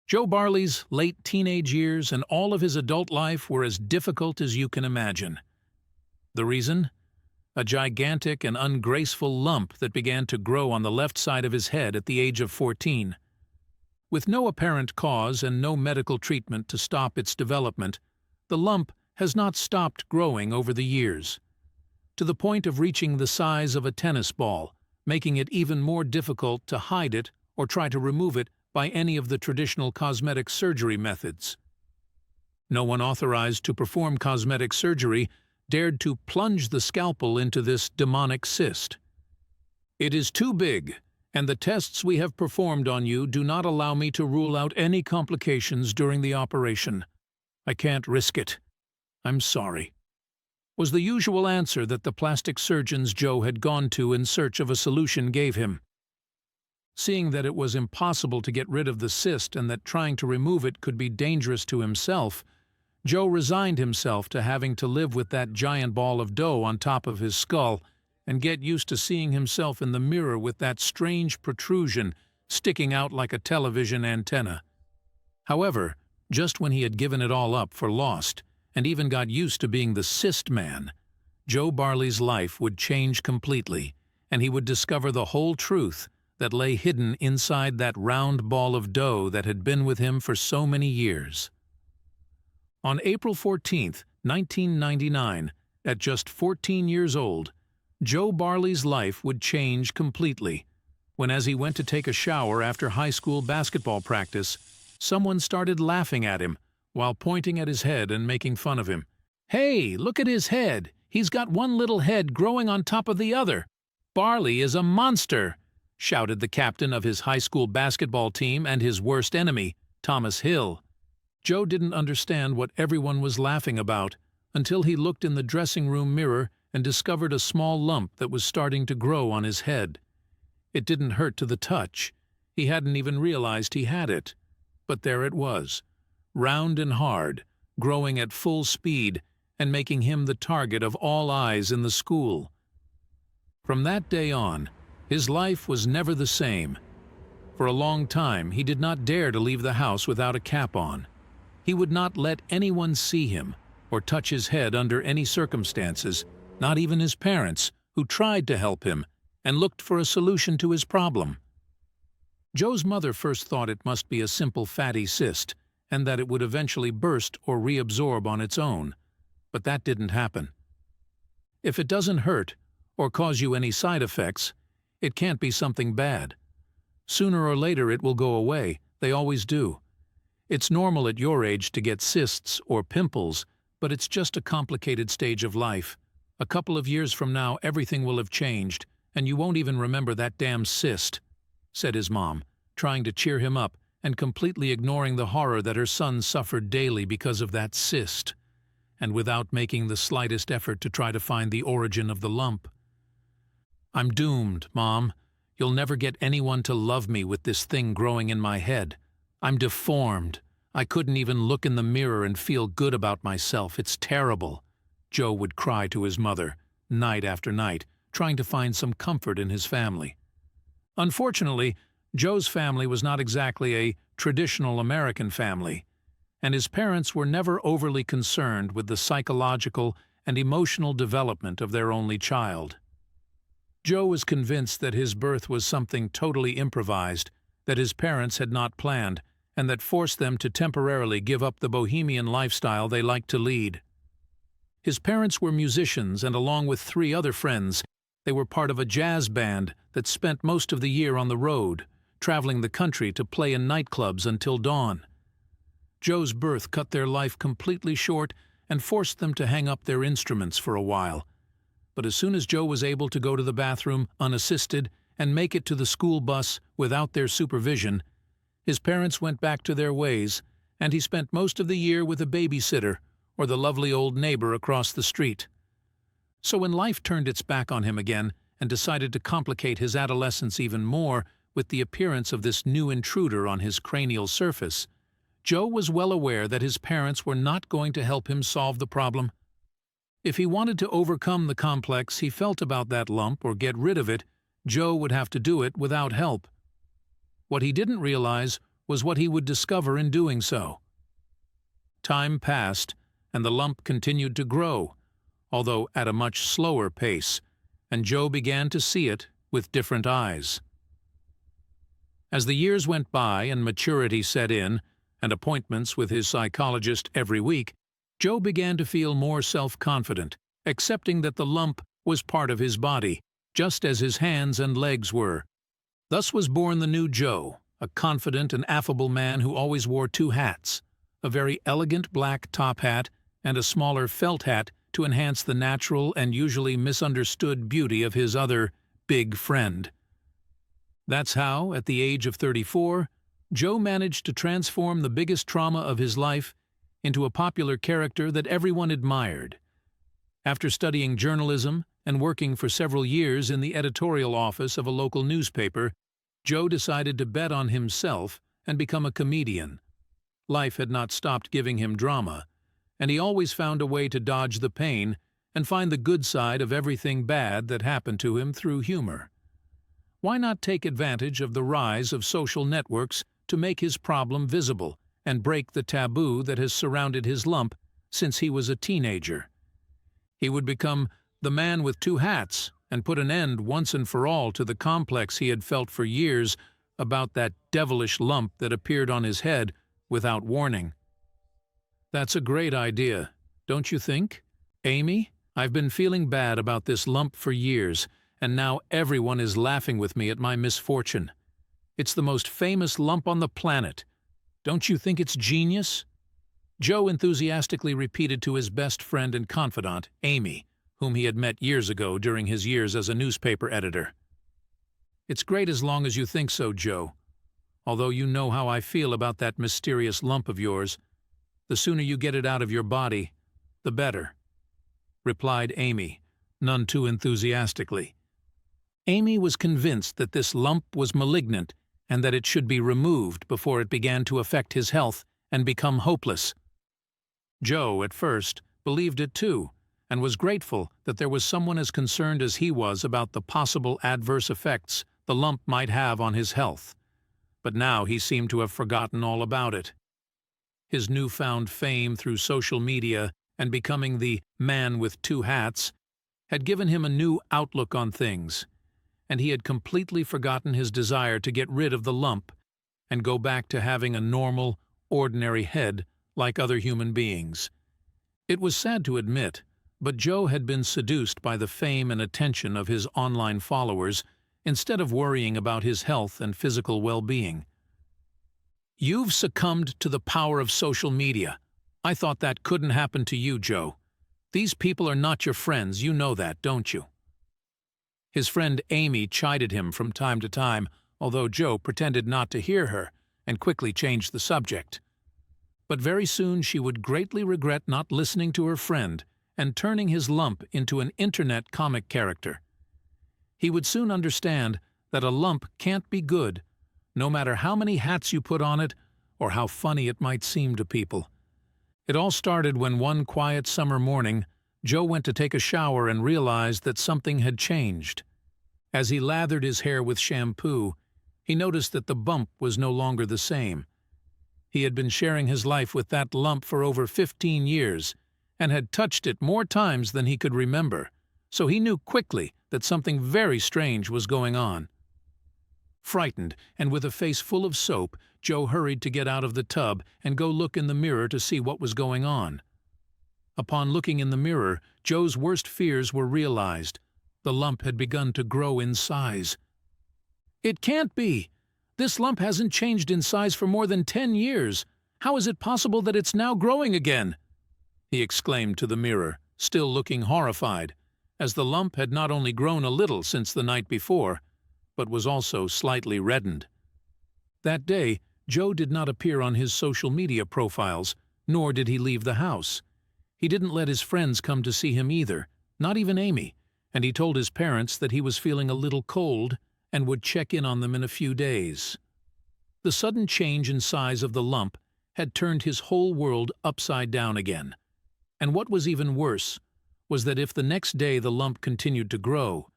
Joe Barley's late teenage years and all of his adult life were as difficult as you can imagine. The reason? A gigantic and ungraceful lump that began to grow on the left side of his head at the age of 14. With no apparent cause and no medical treatment to stop its development, the lump has not stopped growing over the years, to the point of reaching the size of a tennis ball, making it even more difficult to hide it or try to remove it by any of the traditional cosmetic surgery methods. No one authorized to perform cosmetic surgery dared to plunge the scalpel into this demonic cyst. "It is too big, and the tests we have performed on you do not allow me to rule out any complications during the operation. I can't risk it. I'm sorry," was the usual answer that the plastic surgeons Joe had gone to in search of a solution gave him. Seeing that it was impossible to get rid of the cyst and that trying to remove it could be dangerous to himself, Joe resigned himself to having to live with that giant ball of dough on top of his skull and get used to seeing himself in the mirror with that strange protrusion sticking out like a television antenna. However, just when he had given it all up for lost and even got used to being the cyst man, Joe Barley's life would change completely, and he would discover the whole truth that lay hidden inside that round ball of dough that had been with him for so many years. On April 14, 1999, at just 14 years old, Joe Barley's life would change completely, when as he went to take a shower after high school basketball practice, someone started laughing at him while pointing at his head and making fun of him. "Hey, look at his head! He's got one little head growing on top of the other! Barley is a monster!" shouted the captain of his high school basketball team and his worst enemy, Thomas Hill. Joe didn't understand what everyone was laughing about until he looked in the dressing room mirror and discovered a small lump that was starting to grow on his head. It didn't hurt to the touch. He hadn't even realized he had it. But there it was, round and hard, growing at full speed and making him the target of all eyes in the school. From that day on, his life was never the same. For a long time, he did not dare to leave the house without a cap on. He would not let anyone see him or touch his head under any circumstances, not even his parents, who tried to help him and looked for a solution to his problem. Joe's mother first thought it must be a simple fatty cyst and that it would eventually burst or reabsorb on its own, but that didn't happen. If it doesn't hurt or cause you any side effects, it can't be something bad. Sooner or later it will go away, they always do. It's normal at your age to get cysts or pimples, but it's just a complicated stage of life. A couple of years from now everything will have changed, and you won't even remember that damn cyst," said his mom, trying to cheer him up and completely ignoring the horror that her son suffered daily because of that cyst, and without making the slightest effort to try to find the origin of the lump. "I'm doomed, Mom. You'll never get anyone to love me with this thing growing in my head. I'm deformed. I couldn't even look in the mirror and feel good about myself. It's terrible," Joe would cry to his mother, night after night, trying to find some comfort in his family. Unfortunately, Joe's family was not exactly a traditional American family, and his parents were never overly concerned with the psychological and emotional development of their only child. Joe was convinced that his birth was something totally improvised, that his parents had not planned, and that forced them to temporarily give up the bohemian lifestyle they liked to lead. His parents were musicians, and along with 3 other friends, they were part of a jazz band that spent most of the year on the road, traveling the country to play in nightclubs until dawn. Joe's birth cut their life completely short and forced them to hang up their instruments for a while. But as soon as Joe was able to go to the bathroom unassisted and make it to the school bus without their supervision, his parents went back to their ways, and he spent most of the year with a babysitter or the lovely old neighbor across the street. So when life turned its back on him again and decided to complicate his adolescence even more with the appearance of this new intruder on his cranial surface, Joe was well aware that his parents were not going to help him solve the problem. If he wanted to overcome the complex he felt about that lump or get rid of it, Joe would have to do it without help. What he didn't realize was what he would discover in doing so. Time passed, and the lump continued to grow, although at a much slower pace, and Joe began to see it with different eyes. As the years went by and maturity set in, and appointments with his psychologist every week, Joe began to feel more self-confident, accepting that the lump was part of his body, just as his hands and legs were. Thus was born the new Joe, a confident and affable man who always wore two hats, a very elegant black top hat and a smaller felt hat to enhance the natural and usually misunderstood beauty of his other big friend. That's how, at the age of 34, Joe managed to transform the biggest trauma of his life into a popular character that everyone admired. After studying journalism and working for several years in the editorial office of a local newspaper, Joe decided to bet on himself and become a comedian. Life had not stopped giving him drama, and he always found a way to dodge the pain and find the good side of everything bad that happened to him through humor. Why not take advantage of the rise of social networks to make his problem visible and break the taboo that has surrounded his lump since he was a teenager? He would become the man with two hats and put an end once and for all to the complex he had felt for years about that devilish lump that appeared on his head without warning. That's a great idea, don't you think? Amy, I've been feeling bad about this lump for years, and now everyone is laughing with me at my misfortune. It's the most famous lump on the planet. Don't you think it's genius? Joe enthusiastically repeated to his best friend and confidant, Amy, whom he had met years ago during his years as a newspaper editor. It's great as long as you think so, Joe. Although you know how I feel about that mysterious lump of yours, the sooner you get it out of your body, the better, replied Amy, none too enthusiastically. Amy was convinced that this lump was malignant and that it should be removed before it began to affect his health and become hopeless. Joe, at first, believed it too, and was grateful that there was someone as concerned as he was about the possible adverse effects the lump might have on his health. But now he seemed to have forgotten all about it. His newfound fame through social media and becoming the man with two hats had given him a new outlook on things, and he had completely forgotten his desire to get rid of the lump and go back to having a normal, ordinary head like other human beings. It was sad to admit, but Joe had been seduced by the fame and attention of his online followers instead of worrying about his health and physical well-being. You've succumbed to the power of social media. I thought that couldn't happen to you, Joe. These people are not your friends, you know that, don't you? His friend Amy chided him from time to time, although Joe pretended not to hear her and quickly changed the subject. But very soon she would greatly regret not listening to her friend and turning his lump into an internet comic character. He would soon understand that a lump can't be good, no matter how many hats you put on it or how funny it might seem to people. It all started when one quiet summer morning, Joe went to take a shower and realized that something had changed. As he lathered his hair with shampoo, he noticed that the bump was no longer the same. He had been sharing his life with that lump for over 15 years and had touched it more times than he could remember, so he knew quickly that something very strange was going on. Frightened and with a face full of soap, Joe hurried to get out of the tub and go look in the mirror to see what was going on. Upon looking in the mirror, Joe's worst fears were realized. The lump had begun to grow in size. It can't be! This lump hasn't changed in size for more than 10 years. How is it possible that it's now growing again? He exclaimed to the mirror, still looking horrified, as the lump had not only grown a little since the night before, but was also slightly reddened. That day, Joe did not appear on his social media profiles, nor did he leave the house. He didn't let his friends come to see him either, not even Amy, and he told his parents that he was feeling a little cold and would check in on them in a few days. The sudden change in size of the lump had turned his whole world upside down again. And what was even worse was that if the next day the lump continued to grow,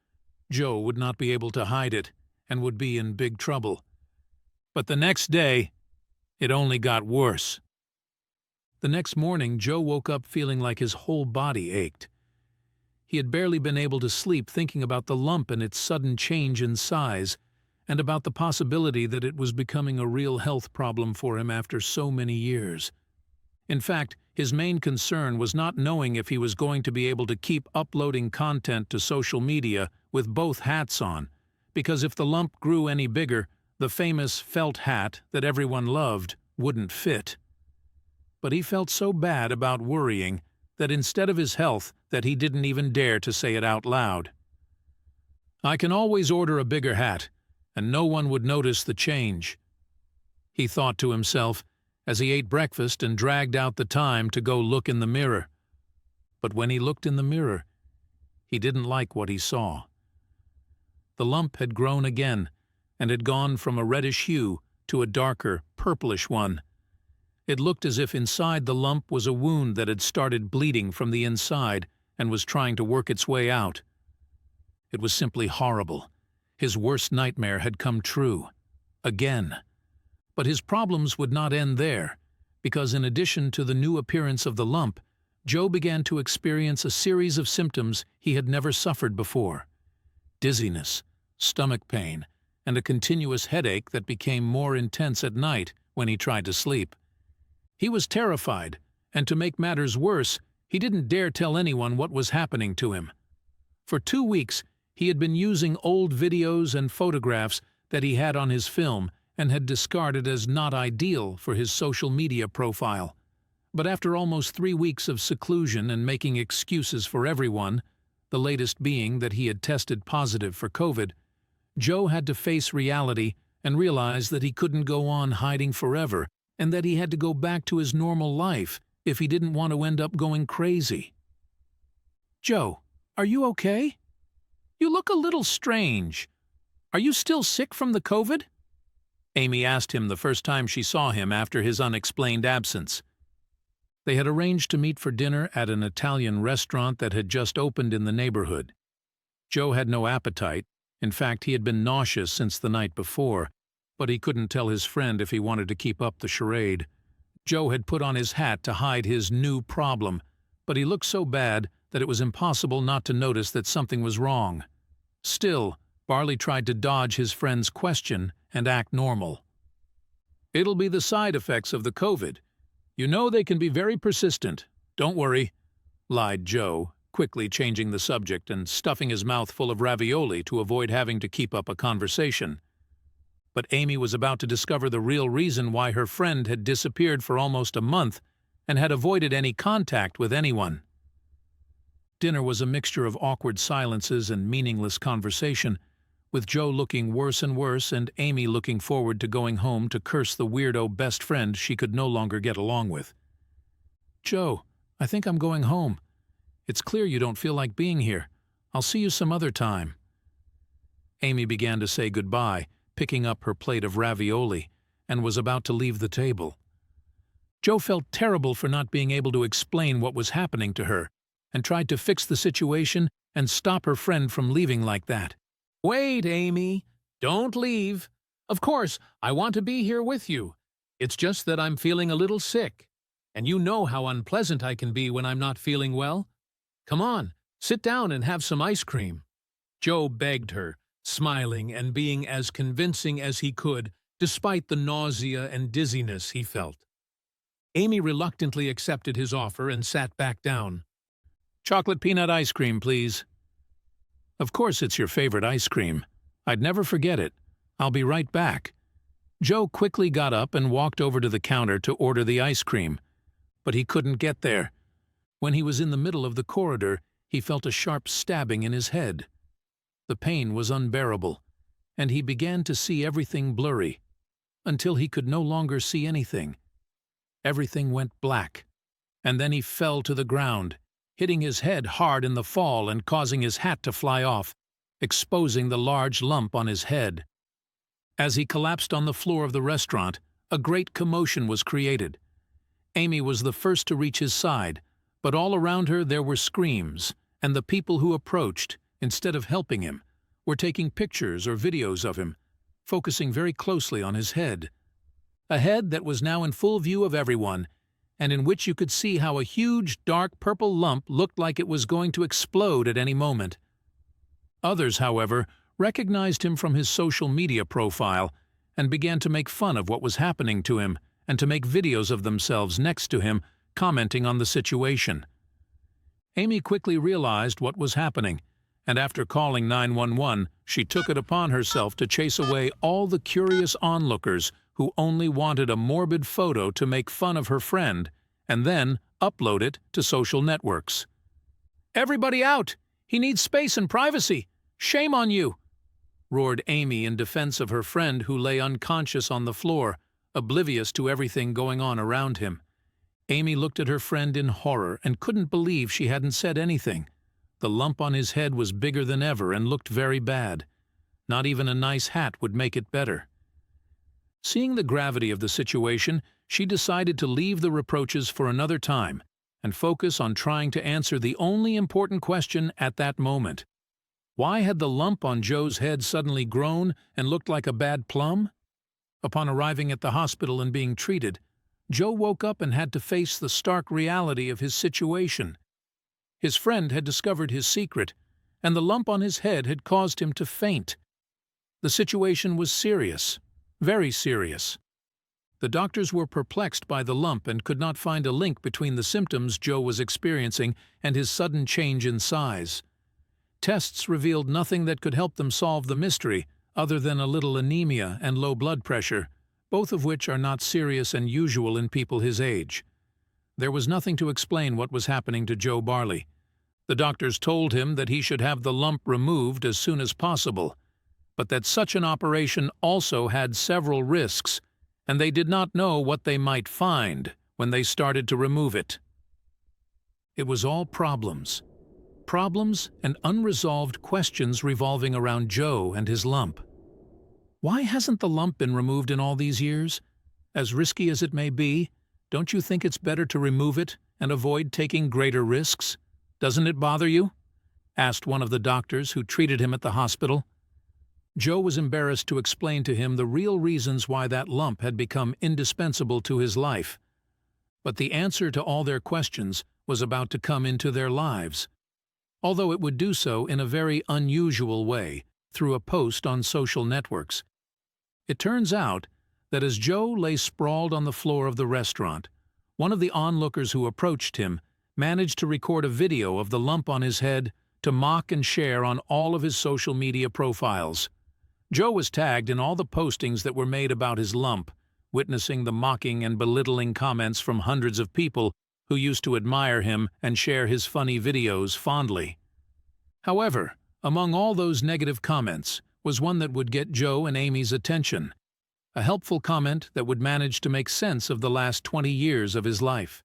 Joe would not be able to hide it and would be in big trouble. But the next day, It only got worse. The next morning, Joe woke up feeling like his whole body ached. He had barely been able to sleep thinking about the lump and its sudden change in size, and about the possibility that it was becoming a real health problem for him after so many years. In fact, his main concern was not knowing if he was going to be able to keep uploading content to social media with both hats on, because if the lump grew any bigger, the famous felt hat that everyone loved wouldn't fit. But he felt so bad about worrying that instead of his health that he didn't even dare to say it out loud. "I can always order a bigger hat, and no one would notice the change," he thought to himself as he ate breakfast and dragged out the time to go look in the mirror. But when he looked in the mirror, he didn't like what he saw. The lump had grown again and had gone from a reddish hue to a darker, purplish one. It looked as if inside the lump was a wound that had started bleeding from the inside and was trying to work its way out. It was simply horrible. His worst nightmare had come true. Again. But his problems would not end there, because in addition to the new appearance of the lump, Joe began to experience a series of symptoms he had never suffered before: dizziness, stomach pain, and a continuous headache that became more intense at night when he tried to sleep. He was terrified, and to make matters worse, he didn't dare tell anyone what was happening to him. For 2 weeks, he had been using old videos and photographs that he had on his film and had discarded as not ideal for his social media profile. But after almost 3 weeks of seclusion and making excuses for everyone, the latest being that he had tested positive for COVID, Joe had to face reality and realize that he couldn't go on hiding forever, and that he had to go back to his normal life if he didn't want to end up going crazy. "Joe, are you okay? You look a little strange. Are you still sick from the COVID?" Amy asked him the first time she saw him after his unexplained absence. They had arranged to meet for dinner at an Italian restaurant that had just opened in the neighborhood. Joe had no appetite. In fact, he had been nauseous since the night before, but he couldn't tell his friend if he wanted to keep up the charade. Joe had put on his hat to hide his new problem, but he looked so bad that it was impossible not to notice that something was wrong. Still, Barley tried to dodge his friend's question and act normal. "It'll be the side effects of the COVID. You know they can be very persistent. Don't worry," lied Joe, quickly changing the subject and stuffing his mouth full of ravioli to avoid having to keep up a conversation. But Amy was about to discover the real reason why her friend had disappeared for almost a month and had avoided any contact with anyone. Dinner was a mixture of awkward silences and meaningless conversation, with Joe looking worse and worse and Amy looking forward to going home to curse the weirdo best friend she could no longer get along with. "Joe, I think I'm going home. It's clear you don't feel like being here. I'll see you some other time." Amy began to say goodbye, picking up her plate of ravioli, and was about to leave the table. Joe felt terrible for not being able to explain what was happening to her, and tried to fix the situation and stop her friend from leaving like that. "Wait, Amy. Don't leave. Of course, I want to be here with you. It's just that I'm feeling a little sick, and you know how unpleasant I can be when I'm not feeling well. Come on, sit down and have some ice cream." Joe begged her, smiling and being as convincing as he could, despite the nausea and dizziness he felt. Amy reluctantly accepted his offer and sat back down. "Chocolate peanut ice cream, please." "Of course it's your favorite ice cream. I'd never forget it. I'll be right back." Joe quickly got up and walked over to the counter to order the ice cream, but he couldn't get there. When he was in the middle of the corridor, he felt a sharp stabbing in his head. The pain was unbearable, and he began to see everything blurry, until he could no longer see anything. Everything went black, and then he fell to the ground, hitting his head hard in the fall and causing his hat to fly off, exposing the large lump on his head. As he collapsed on the floor of the restaurant, a great commotion was created. Amy was the first to reach his side, but all around her there were screams, and the people who approached, instead of helping him, were taking pictures or videos of him, focusing very closely on his head. a head that was now in full view of everyone, and in which you could see how a huge, dark purple lump looked like it was going to explode at any moment. Others, however, recognized him from his social media profile and began to make fun of what was happening to him and to make videos of themselves next to him, commenting on the situation. Amy quickly realized what was happening, and after calling 911, she took it upon herself to chase away all the curious onlookers who only wanted a morbid photo to make fun of her friend and then upload it to social networks. "Everybody out! He needs space and privacy! Shame on you!" roared Amy in defense of her friend who lay unconscious on the floor, oblivious to everything going on around him. Amy looked at her friend in horror and couldn't believe she hadn't said anything. The lump on his head was bigger than ever and looked very bad. Not even a nice hat would make it better. Seeing the gravity of the situation, she decided to leave the reproaches for another time and focus on trying to answer the only important question at that moment. Why had the lump on Joe's head suddenly grown and looked like a bad plum? Upon arriving at the hospital and being treated, Joe woke up and had to face the stark reality of his situation. His friend had discovered his secret, and the lump on his head had caused him to faint. The situation was serious, very serious. The doctors were perplexed by the lump and could not find a link between the symptoms Joe was experiencing and his sudden change in size. Tests revealed nothing that could help them solve the mystery, other than a little anemia and low blood pressure, both of which are not serious and usual in people his age. There was nothing to explain what was happening to Joe Barley. The doctors told him that he should have the lump removed as soon as possible, but that such an operation also had several risks, and they did not know what they might find when they started to remove it. It was all problems. Problems and unresolved questions revolving around Joe and his lump. Why hasn't the lump been removed in all these years? As risky as it may be, don't you think it's better to remove it and avoid taking greater risks? Doesn't it bother you?" asked one of the doctors who treated him at the hospital. Joe was embarrassed to explain to him the real reasons why that lump had become indispensable to his life. But the answer to all their questions was about to come into their lives, although it would do so in a very unusual way, through a post on social networks. It turns out that as Joe lay sprawled on the floor of the restaurant, one of the onlookers who approached him managed to record a video of the lump on his head to mock and share on all of his social media profiles. Joe was tagged in all the postings that were made about his lump, witnessing the mocking and belittling comments from hundreds of people who used to admire him and share his funny videos fondly. However, among all those negative comments was one that would get Joe and Amy's attention, a helpful comment that would manage to make sense of the last 20 years of his life.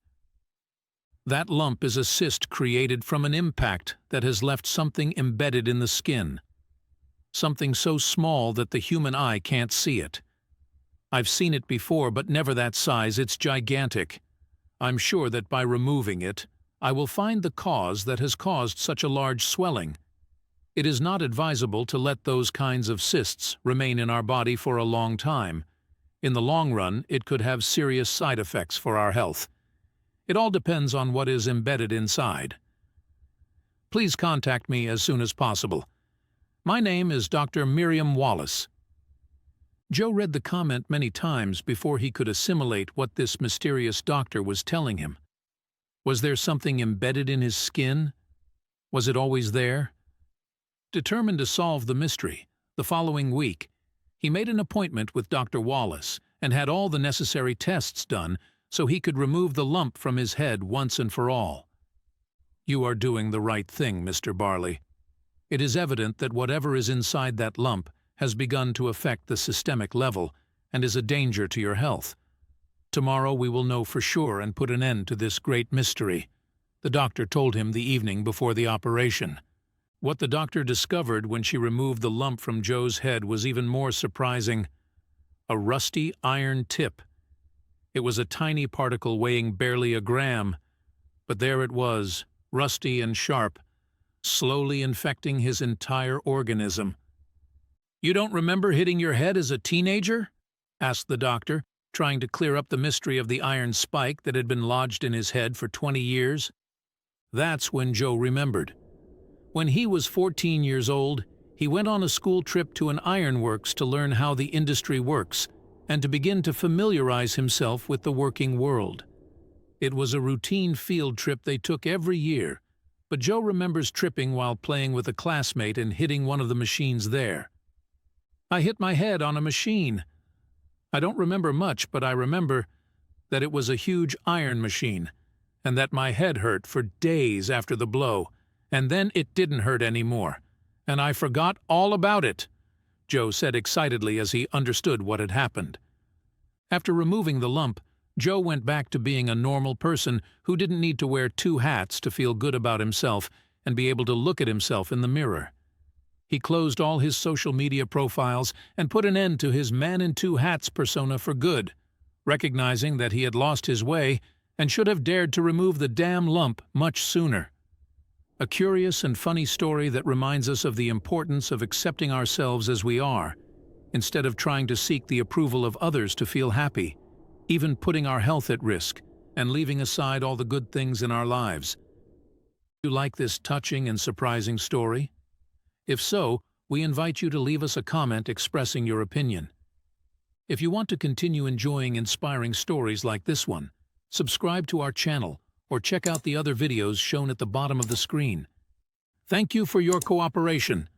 That lump is a cyst created from an impact that has left something embedded in the skin, something so small that the human eye can't see it. I've seen it before, but never that size. It's gigantic. I'm sure that by removing it, I will find the cause that has caused such a large swelling. It is not advisable to let those kinds of cysts remain in our body for a long time. In the long run, it could have serious side effects for our health. It all depends on what is embedded inside. Please contact me as soon as possible. My name is Dr. Miriam Wallace. Joe read the comment many times before he could assimilate what this mysterious doctor was telling him. Was there something embedded in his skin? Was it always there? Determined to solve the mystery, the following week, he made an appointment with Dr. Wallace and had all the necessary tests done so he could remove the lump from his head once and for all. "You are doing the right thing, Mr. Barley. It is evident that whatever is inside that lump has begun to affect the systemic level and is a danger to your health. Tomorrow we will know for sure and put an end to this great mystery," the doctor told him the evening before the operation. What the doctor discovered when she removed the lump from Joe's head was even more surprising. A rusty iron tip. It was a tiny particle weighing barely a gram, but there it was, rusty and sharp, slowly infecting his entire organism. "You don't remember hitting your head as a teenager?" asked the doctor, trying to clear up the mystery of the iron spike that had been lodged in his head for 20 years. That's when Joe remembered. When he was 14 years old, he went on a school trip to an ironworks to learn how the industry works and to begin to familiarize himself with the working world. It was a routine field trip they took every year, but Joe remembers tripping while playing with a classmate and hitting one of the machines there. "I hit my head on a machine. I don't remember much, but I remember that it was a huge iron machine, and that my head hurt for days after the blow, and then it didn't hurt anymore, and I forgot all about it," Joe said excitedly as he understood what had happened. After removing the lump, Joe went back to being a normal person who didn't need to wear two hats to feel good about himself and be able to look at himself in the mirror. He closed all his social media profiles and put an end to his man-in-two-hats persona for good, recognizing that he had lost his way and should have dared to remove the damn lump much sooner. A curious and funny story that reminds us of the importance of accepting ourselves as we are, instead of trying to seek the approval of others to feel happy, even putting our health at risk and leaving aside all the good things in our lives. Do you like this touching and surprising story? If so, we invite you to leave us a comment expressing your opinion. If you want to continue enjoying inspiring stories like this one, subscribe to our channel or check out the other videos shown at the bottom of the screen. Thank you for your cooperation.